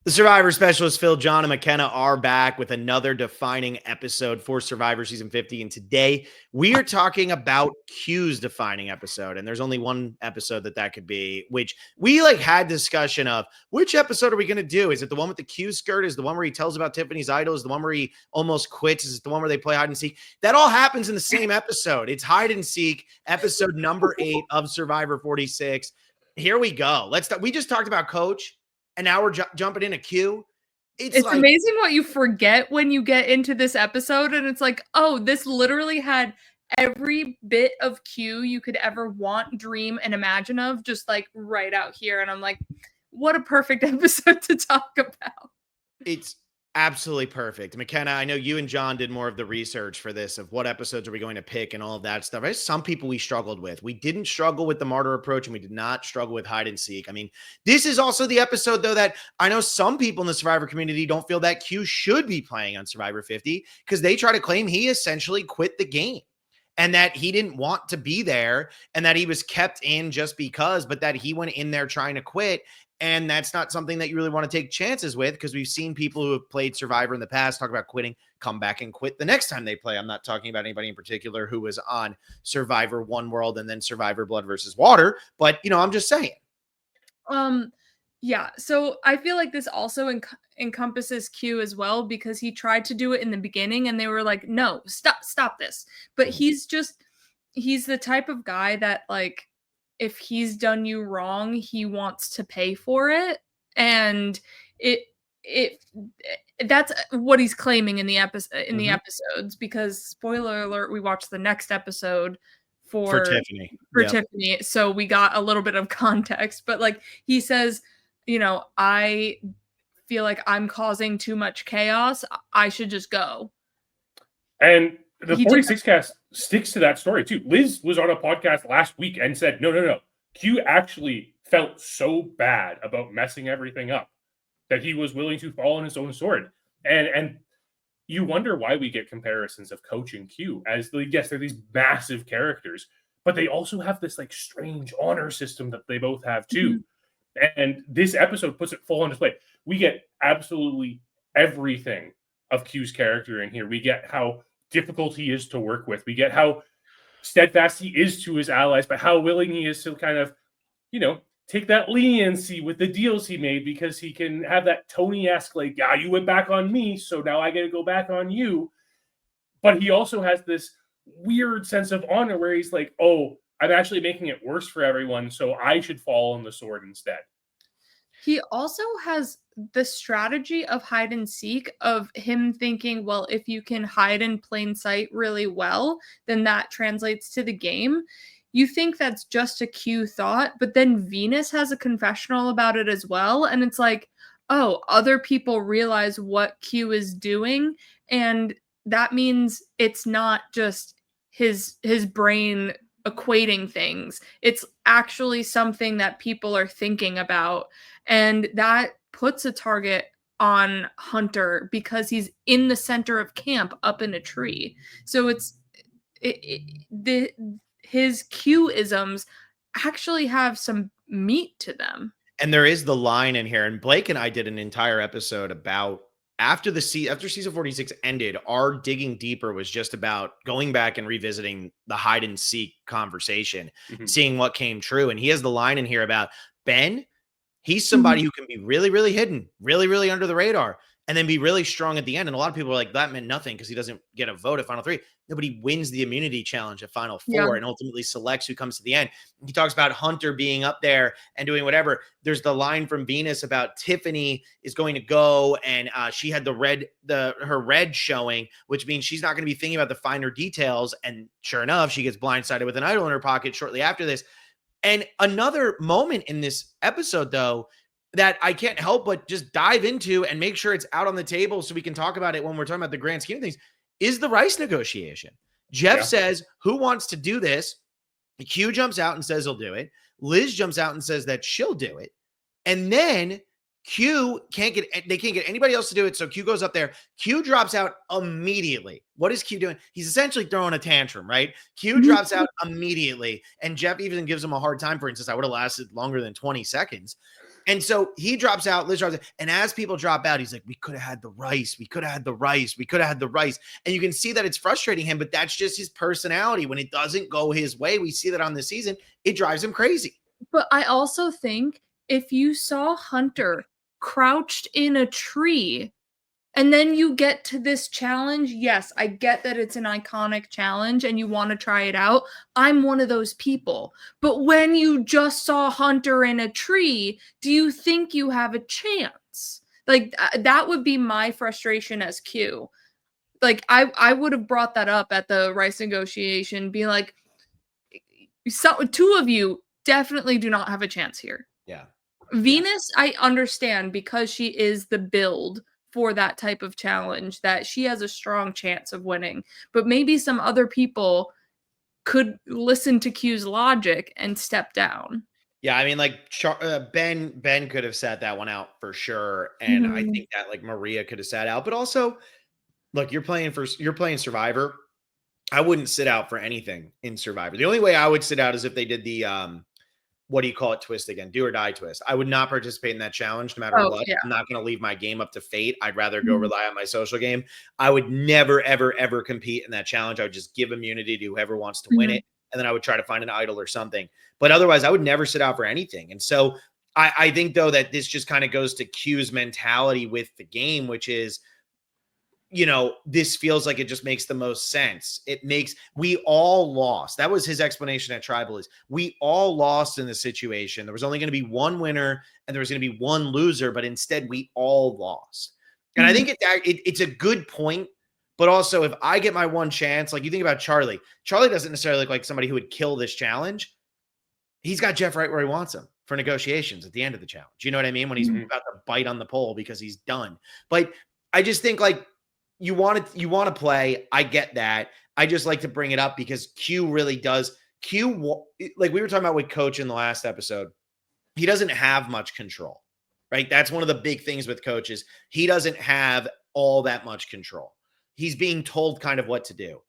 The Survivor specialist Phil, John, and McKenna are back with another defining episode for Survivor Season 50. And today we are talking about Q's defining episode. And there's only one episode that could be, which we had discussion of which episode are we going to do? Is it the one with the Q skirt? Is the one where he tells about Tiffany's idol? Is the one where he almost quits? Is it the one where they play hide and seek? That all happens in the same episode. It's hide and seek, episode number 8 of Survivor 46. Here we go. We just talked about Coach. And now we're jumping into Q. It's amazing what you forget when you get into this episode. And it's like, oh, this literally had every bit of Q you could ever want, dream, and imagine of just right out here. And I'm like, what a perfect episode to talk about. It's absolutely perfect. McKenna, I know you and John did more of the research for this of what episodes are we going to pick and all of that stuff. There's some people we struggled with. We didn't struggle with the martyr approach, and we did not struggle with hide and seek. I mean, this is also the episode, though, that I know some people in the Survivor community don't feel that Q should be playing on Survivor 50 because they try to claim he essentially quit the game and that he didn't want to be there and that he was kept in just because, but that he went in there trying to quit. And that's not something that you really want to take chances with because we've seen people who have played Survivor in the past talk about quitting, come back and quit the next time they play. I'm not talking about anybody in particular who was on Survivor One World and then Survivor Blood versus Water. But, I'm just saying. Yeah. So I feel like this also encompasses Q as well because he tried to do it in the beginning and they were like, no, stop this. But he's the type of guy that if he's done you wrong, he wants to pay for it. And that's what he's claiming in the episodes, because spoiler alert, we watched the next episode for Tiffany. Tiffany. So we got a little bit of context, but he says, I feel like I'm causing too much chaos. I should just go. And the 46 cast sticks to that story too. Liz was on a podcast last week and said, no. Q actually felt so bad about messing everything up that he was willing to fall on his own sword. And you wonder why we get comparisons of Coach and Q as yes, they're these massive characters, but they also have this strange honor system that they both have too. Mm-hmm. And this episode puts it full on display. We get absolutely everything of Q's character in here. We get how difficult he is to work with. We get how steadfast he is to his allies, but how willing he is to kind of, take that leniency with the deals he made because he can have that Tony-esque, you went back on me, so now I got to go back on you. But he also has this weird sense of honor where he's like, oh, I'm actually making it worse for everyone, so I should fall on the sword instead. He also has the strategy of hide and seek, of him thinking, well, if you can hide in plain sight really well, then that translates to the game. You think that's just a Q thought, but then Venus has a confessional about it as well. And it's like, oh, other people realize what Q is doing. And that means it's not just his brain equating things. It's actually something that people are thinking about. And that puts a target on Hunter because he's in the center of camp up in a tree. So his Q-isms actually have some meat to them. And there is the line in here, and Blake and I did an entire episode about after season 46 ended, our digging deeper was just about going back and revisiting the hide and seek conversation, seeing what came true. And he has the line in here about Ben. He's somebody who can be really, really hidden, really, really under the radar, and then be really strong at the end. And a lot of people are like, that meant nothing because he doesn't get a vote at Final 3. Nobody wins the immunity challenge at Final 4 and ultimately selects who comes to the end. He talks about Hunter being up there and doing whatever. There's the line from Venus about Tiffany is going to go, and she had her red showing, which means she's not going to be thinking about the finer details. And sure enough, she gets blindsided with an idol in her pocket shortly after this. And another moment in this episode, though, that I can't help but just dive into and make sure it's out on the table so we can talk about it when we're talking about the grand scheme of things, is the rice negotiation. Jeff says, who wants to do this? Q jumps out and says he'll do it. Liz jumps out and says that she'll do it. And then they can't get anybody else to do it. So Q goes up there. Q drops out immediately. What is Q doing? He's essentially throwing a tantrum, right? Q drops out immediately. And Jeff even gives him a hard time for instance. I would have lasted longer than 20 seconds. And so he drops out, Liz drops out. And as people drop out, he's like, we could have had the rice. We could have had the rice. We could have had the rice. And you can see that it's frustrating him, but that's just his personality. When it doesn't go his way, we see that on this season, it drives him crazy. But I also think if you saw Hunter crouched in a tree and then you get to this challenge, yes, I get that it's an iconic challenge and you want to try it out. I'm one of those people. But when you just saw Hunter in a tree, do you think you have a chance? Like, that would be my frustration as Q. Like, I would have brought that up at the rice negotiation, being like, two of you definitely do not have a chance here. Yeah. Venus, I understand because she is the build for that type of challenge, that she has a strong chance of winning. But maybe some other people could listen to Q's logic and step down. Yeah, I mean, like Ben could have sat that one out for sure, and I think that like Maria could have sat out. But also, look, you're playing Survivor. I wouldn't sit out for anything in Survivor. The only way I would sit out is if they did the what do you call it, twist again, do or die twist. I would not participate in that challenge no matter what. Yeah. I'm not going to leave my game up to fate. I'd rather go rely on my social game. I would never, ever, ever compete in that challenge. I would just give immunity to whoever wants to win it. And then I would try to find an idol or something. But otherwise, I would never sit out for anything. And so I think, though, that this just kind of goes to Q's mentality with the game, which is, you know, this feels like it just makes the most sense. We all lost. That was his explanation at Tribal, is we all lost in the situation. There was only going to be one winner and there was going to be one loser, but instead we all lost. And I think it's a good point, but also if I get my one chance, like you think about Charlie doesn't necessarily look like somebody who would kill this challenge. He's got Jeff right where he wants him for negotiations at the end of the challenge. You know what I mean? When he's about to bite on the pole because he's done. But I just think like, you want to play. I get that. I just like to bring it up because Q really does. Like we were talking about with Coach in the last episode, he doesn't have much control, right? That's one of the big things with coaches. He doesn't have all that much control. He's being told kind of what to do.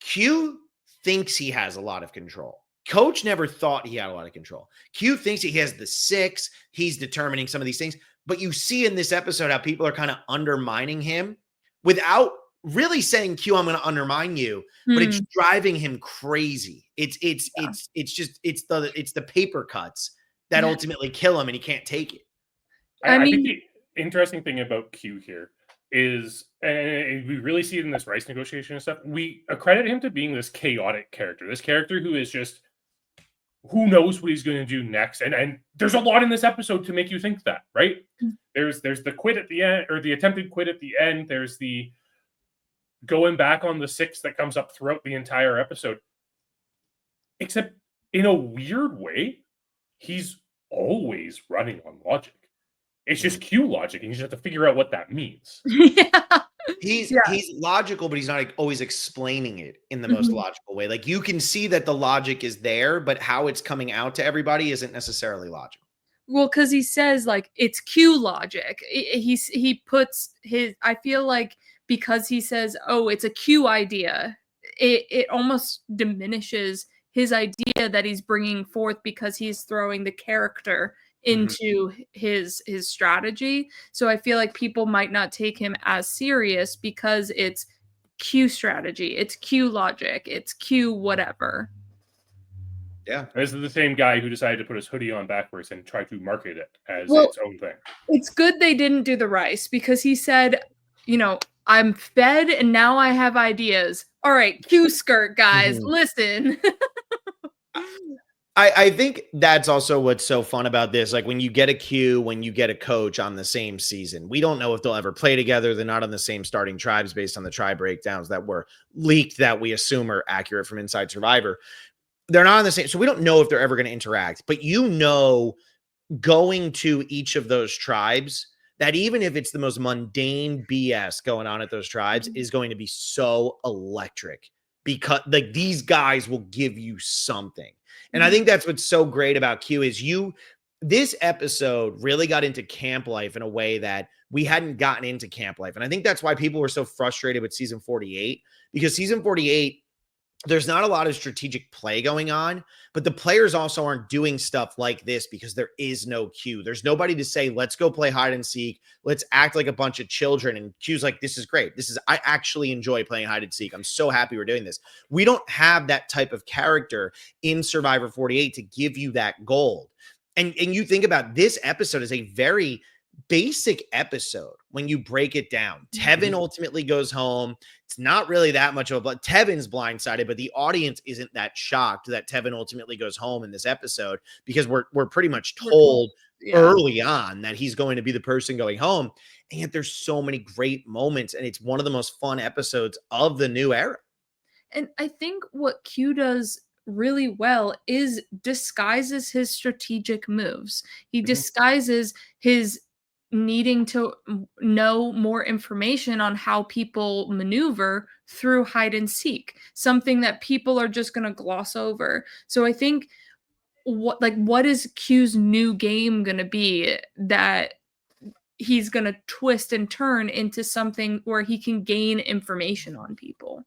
Q thinks he has a lot of control. Coach never thought he had a lot of control. Q thinks he has the 6. He's determining some of these things. But you see in this episode how people are kind of undermining him without really saying, Q, I'm going to undermine you, but it's driving him crazy. It's the paper cuts that ultimately kill him and he can't take it. I think the interesting thing about Q here is, and we really see it in this rice negotiation and stuff, we accredit him to being this chaotic character, who is just, who knows what he's going to do next. And there's a lot in this episode to make you think that, right? There's the quit at the end, or the attempted quit at the end. There's the going back on the 6 that comes up throughout the entire episode. Except in a weird way, he's always running on logic. It's just Q logic, and you just have to figure out what that means. He's logical, but he's not like always explaining it in the most logical way. Like you can see that the logic is there, but how it's coming out to everybody isn't necessarily logical. Well, because he says like it's Q logic. He puts his. I feel like because he says, "Oh, it's a Q idea," it almost diminishes his idea that he's bringing forth because he's throwing the character into his strategy. So I feel like people might not take him as serious because it's Q strategy, it's Q logic, it's Q whatever. Yeah. This is the same guy who decided to put his hoodie on backwards and try to market it as its own thing. It's good they didn't do the rice because he said, you know, I'm fed and now I have ideas. All right, Q skirt, guys, listen. I think that's also what's so fun about this. Like when you get a Q, when you get a Coach on the same season, we don't know if they'll ever play together. They're not on the same starting tribes based on the tribe breakdowns that were leaked that we assume are accurate from Inside Survivor. They're not on the same. So we don't know if they're ever going to interact, but you know, going to each of those tribes, that even if it's the most mundane BS going on at those tribes is going to be so electric because like these guys will give you something. And I think that's what's so great about Q is this episode really got into camp life in a way that we hadn't gotten into camp life. And I think that's why people were so frustrated with season 48, because season 48 there's not a lot of strategic play going on, but the players also aren't doing stuff like this because there is no Q. There's nobody to say, let's go play hide and seek. Let's act like a bunch of children. And Q's like, this is great. I actually enjoy playing hide and seek. I'm so happy we're doing this. We don't have that type of character in Survivor 48 to give you that gold. And you think about this episode as a very basic episode when you break it down. Tevin ultimately goes home. It's not really that much of a Tevin's blindsided, but the audience isn't that shocked that Tevin ultimately goes home in this episode because we're pretty much told early on that he's going to be the person going home. And yet there's so many great moments, and it's one of the most fun episodes of the new era. And I think what Q does really well is disguises his strategic moves. He disguises his needing to know more information on how people maneuver through hide and seek, something that people are just going to gloss over. So I think what is Q's new game going to be that he's going to twist and turn into something where he can gain information on people?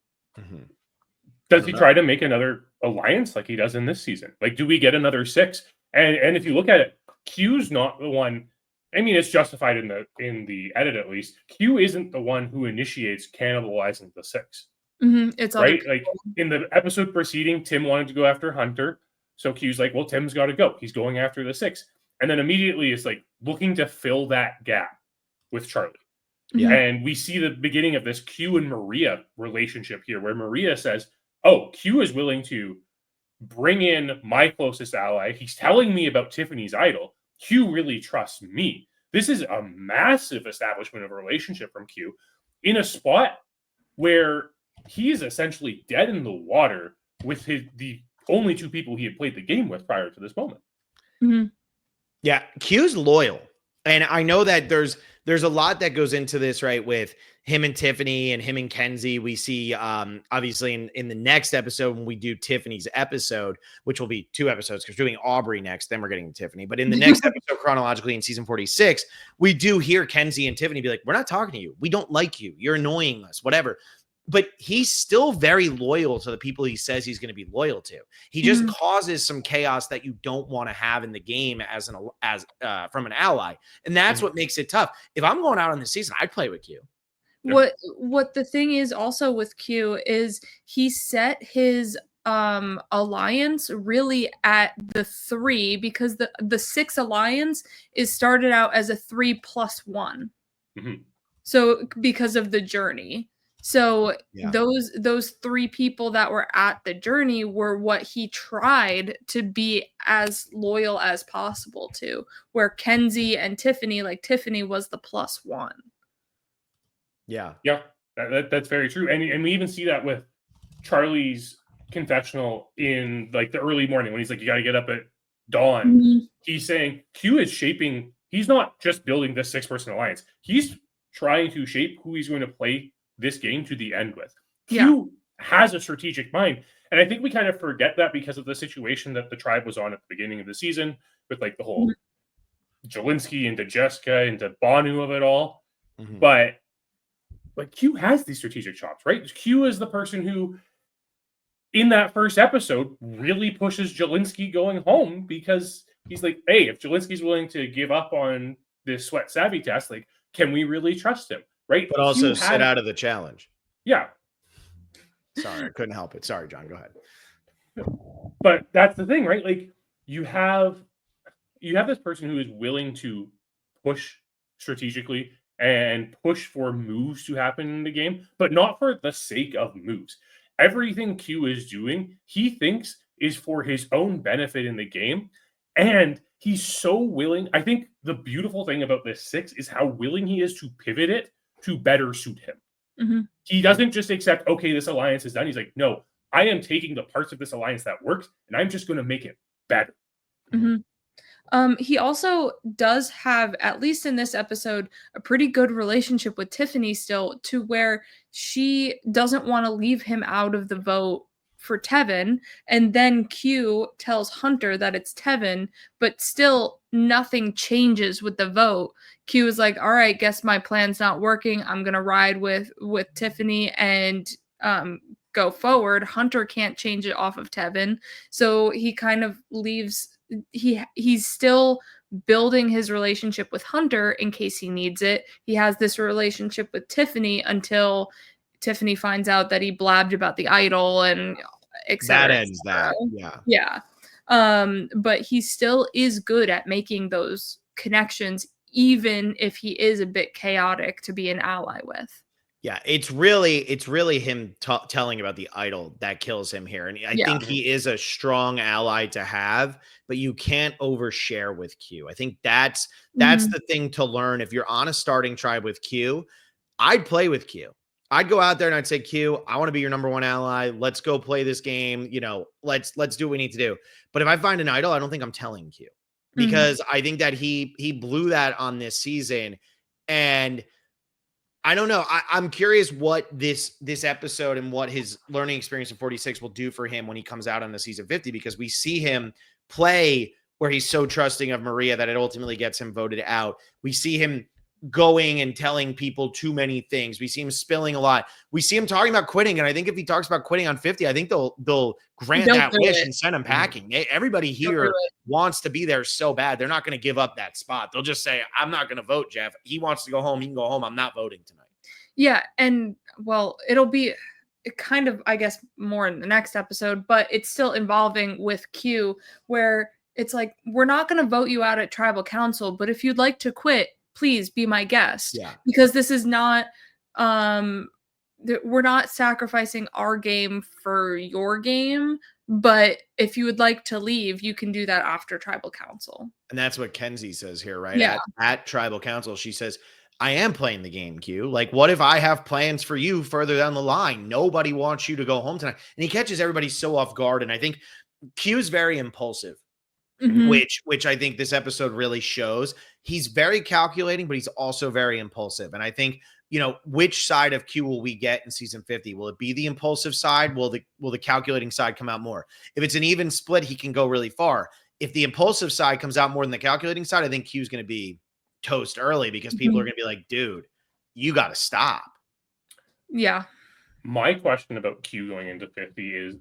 Does he try to make another alliance like he does in this season? Like, do we get another 6? And if you look at it, Q's not the one. I mean, it's justified in the edit at least. Q isn't the one who initiates cannibalizing the 6. It's right. Like in the episode preceding, Tim wanted to go after Hunter, so Q's like, "Well, Tim's got to go. He's going after the 6." And then immediately it's like looking to fill that gap with Charlie. And we see the beginning of this Q and Maria relationship here, where Maria says, "Oh, Q is willing to bring in my closest ally. He's telling me about Tiffany's idol. Q really trusts me." This is a massive establishment of a relationship from Q in a spot where he is essentially dead in the water with the only 2 people he had played the game with prior to this moment. Yeah, Q's loyal. And I know that there's a lot that goes into this, right? With him and Tiffany and him and Kenzie. We see, obviously, in the next episode, when we do Tiffany's episode, which will be 2 episodes because we're doing Aubrey next, then we're getting to Tiffany. But in the next episode, chronologically in season 46, we do hear Kenzie and Tiffany be like, "We're not talking to you. We don't like you. You're annoying us, whatever." But he's still very loyal to the people he says he's going to be loyal to. He just causes some chaos that you don't want to have in the game from an ally. And that's what makes it tough. If I'm going out on the season, I'd play with Q. What the thing is also with Q is he set his alliance really at the 3, because the 6 alliance is started out as a 3+1. So because of the journey. So those 3 people that were at the journey were what he tried to be as loyal as possible to, where Kenzie and Tiffany, like Tiffany was the +1. Yeah, that's very true. And we even see that with Charlie's confessional in like the early morning when he's like, "You got to get up at dawn." He's saying Q is shaping. He's not just building this 6-person alliance. He's trying to shape who he's going to play this game to the end with. Q has a strategic mind. And I think we kind of forget that because of the situation that the tribe was on at the beginning of the season with like the whole Jelinski into Jessica into Banu of it all. But Q has these strategic chops, right? Q is the person who, in that first episode, really pushes Jelinski going home because he's like, "Hey, if Jelinski's willing to give up on this sweat savvy test, like, can we really trust him?" Right? But also sit out of the challenge. Yeah. Sorry, I couldn't help it. Sorry, John, go ahead. But that's the thing, right? Like you have this person who is willing to push strategically and push for moves to happen in the game, but not for the sake of moves. Everything Q is doing, he thinks is for his own benefit in the game. And he's so willing. I think the beautiful thing about this 6 is how willing he is to pivot it to better suit him. He doesn't just accept, "Okay, this alliance is done." He's like, "No, I am taking the parts of this alliance that works and I'm just going to make it better." He also does have, at least in this episode, a pretty good relationship with Tiffany still, to where she doesn't want to leave him out of the vote for Tevin. And then Q tells Hunter that it's Tevin, but still nothing changes with the vote. Q is like, "All right, guess my plan's not working. I'm going to ride with Tiffany." And go forward. Hunter can't change it off of Tevin. So he kind of leaves he's still building his relationship with Hunter in case he needs it. He has this relationship with Tiffany until Tiffany finds out that he blabbed about the idol and etc. That ends that. Yeah. Yeah. But he still is good at making those connections, even if he is a bit chaotic to be an ally with. Yeah, it's really him telling about the idol that kills him here, and I think he is a strong ally to have, but you can't overshare with Q. I think that's the thing to learn. If you're on a starting tribe with Q, I'd play with Q. I'd go out there and I'd say, Q, I want to be your number one ally. Let's go play this game. You know, let's do what we need to do. But if I find an idol, I don't think I'm telling Q, because I think that he blew that on this season, and I don't know. I'm curious what this episode and what his learning experience in 46 will do for him when he comes out on the season 50, because we see him play where he's so trusting of Maria that it ultimately gets him voted out. We see him going and telling people too many things. We see him spilling a lot. We see him talking about quitting, and I think if he talks about quitting on 50, I think they'll grant that wish and send him packing. Everybody here wants to be there so bad. They're not going to give up that spot. They'll just say, I'm not going to vote, Jeff. He wants to go home. He can go home. I'm not voting tonight. Yeah, and well, it'll be kind of, I guess, more in the next episode, but it's still involving with Q, where it's like, we're not going to vote you out at tribal council, but if you'd like to quit, please be my guest. Yeah. Because this is not, we're not sacrificing our game for your game, but if you would like to leave, you can do that after tribal council. And that's what Kenzie says here, right? Yeah. At tribal council, she says, I am playing the game, Q. Like, what if I have plans for you further down the line? Nobody wants you to go home tonight. And he catches everybody so off guard. And I think Q's very impulsive, which I think this episode really shows. He's very calculating, but he's also very impulsive. And I think, you know, which side of Q will we get in season 50? Will it be the impulsive side? Will the calculating side come out more? If it's an even split, he can go really far. If the impulsive side comes out more than the calculating side, I think Q's going to be toast early, because people are going to be like, dude, you got to stop. Yeah. My question about Q going into 50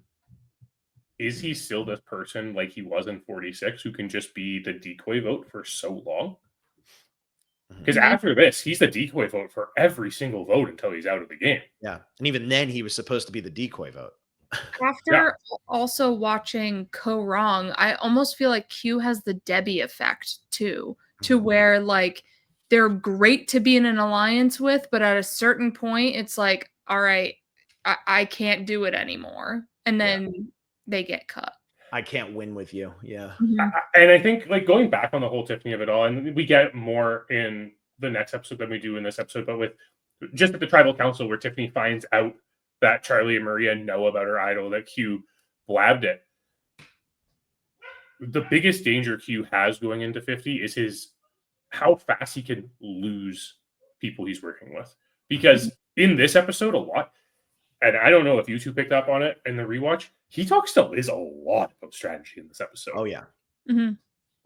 is he still this person like he was in 46 who can just be the decoy vote for so long? Because after this, he's the decoy vote for every single vote until he's out of the game. Yeah. And even then, he was supposed to be the decoy vote. After also watching Co Wrong, I almost feel like Q has the Debbie effect too, to where like they're great to be in an alliance with, but at a certain point, it's like, all right, I can't do it anymore. And then they get cut. I can't win with you. Yeah. And I think, like, going back on the whole Tiffany of it all, and we get more in the next episode than we do in this episode, but with just at the tribal council where Tiffany finds out that Charlie and Maria know about her idol, that Q blabbed it. The biggest danger Q has going into 50 is how fast he can lose people he's working with. Because in this episode, a lot, and I don't know if you two picked up on it in the rewatch, he talks to Liz a lot about strategy in this episode. Oh, yeah.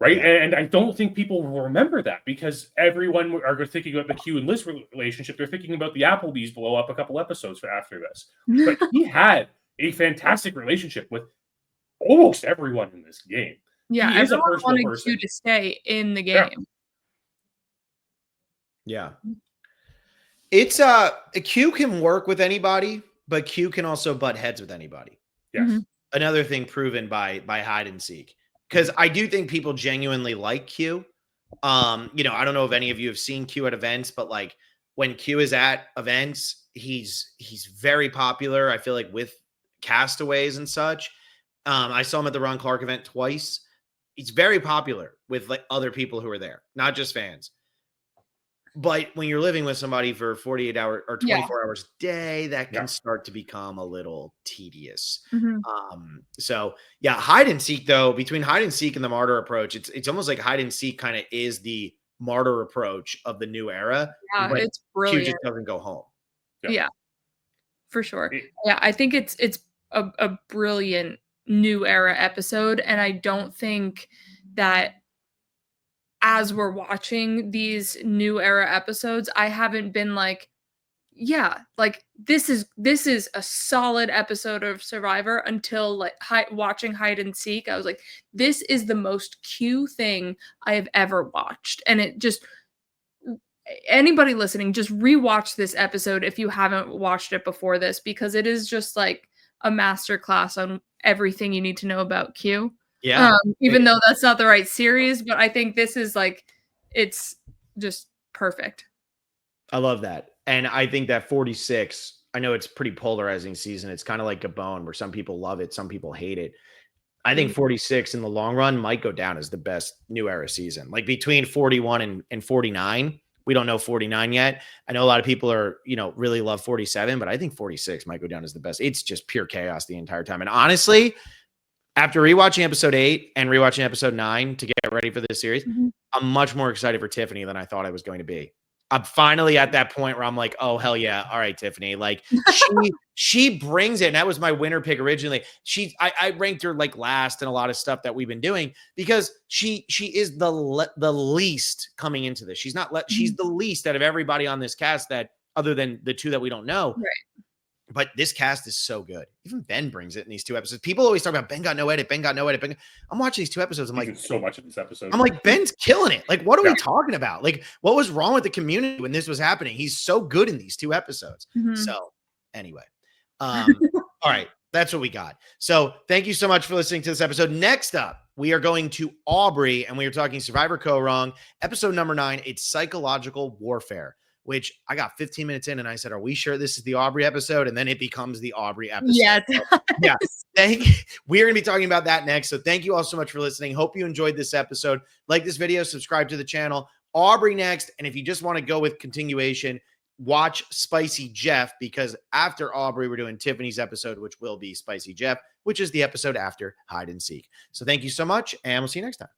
Right? Yeah. And I don't think people will remember that, because everyone are thinking about the Q and Liz relationship. They're thinking about the Applebee's blow up a couple episodes after this. But he had a fantastic relationship with almost everyone in this game. Yeah, he is a everyone personal wanted person. Q to stay in the game. Yeah. It's Q can work with anybody, but Q can also butt heads with anybody. Yes. Another thing proven by hide and seek. Because I do think people genuinely like Q. You know, I don't know if any of you have seen Q at events, but like when Q is at events, he's very popular. I feel like with castaways and such. I saw him at the Ron Clark event twice. He's very popular with like other people who are there, not just fans. But when you're living with somebody for 48 hours or 24 hours a day, that can start to become a little tedious. So yeah, hide and seek though, between hide and seek and the martyr approach, it's almost like hide and seek kind of is the martyr approach of the new era. Yeah, it's brilliant. Q just doesn't go home. Yeah, for sure. Yeah, I think it's a brilliant new era episode, and I don't think that as we're watching these new era episodes, I haven't been like, yeah, like this is a solid episode of Survivor until like watching hide and seek. I was like, this is the most Q thing I have ever watched. And it just, anybody listening, just rewatch this episode if you haven't watched it before this, because it is just like a masterclass on everything you need to know about Q. Yeah. Even though that's not the right series, but I think this is like, it's just perfect. I love that. And I think that 46, I know it's pretty polarizing season. It's kind of like Gabon, where some people love it, some people hate it. I think 46 in the long run might go down as the best new era season. Like between 41 and 49, we don't know 49 yet. I know a lot of people are, really love 47, but I think 46 might go down as the best. It's just pure chaos the entire time. And honestly, after rewatching episode 8 and rewatching episode 9 to get ready for this series, I'm much more excited for Tiffany than I thought I was going to be. I'm finally at that point where I'm like, oh, hell yeah. All right, Tiffany. Like she brings it. And that was my winner pick originally. I ranked her like last in a lot of stuff that we've been doing because she is the least coming into this. She's the least out of everybody on this cast, that other than the 2 that we don't know. Right. But this cast is so good. Even Ben brings it in these 2 episodes. People always talk about Ben got no edit. I'm watching these 2 episodes. I'm like, so much of this episode. I'm like, Ben's killing it. Like, what are we talking about? Like, what was wrong with the community when this was happening? He's so good in these 2 episodes. So anyway, all right, that's what we got. So thank you so much for listening to this episode. Next up, we are going to Aubrey, and we are talking Survivor Co. Wrong, episode number 9. It's psychological warfare, which I got 15 minutes in and I said, are we sure this is the Aubrey episode? And then it becomes the Aubrey episode. Yeah. Yeah. We're going to be talking about that next. So thank you all so much for listening. Hope you enjoyed this episode. Like this video, subscribe to the channel. Aubrey next. And if you just want to go with continuation, watch Spicy Jeff, because after Aubrey, we're doing Tiffany's episode, which will be Spicy Jeff, which is the episode after Hide and Seek. So thank you so much, and we'll see you next time.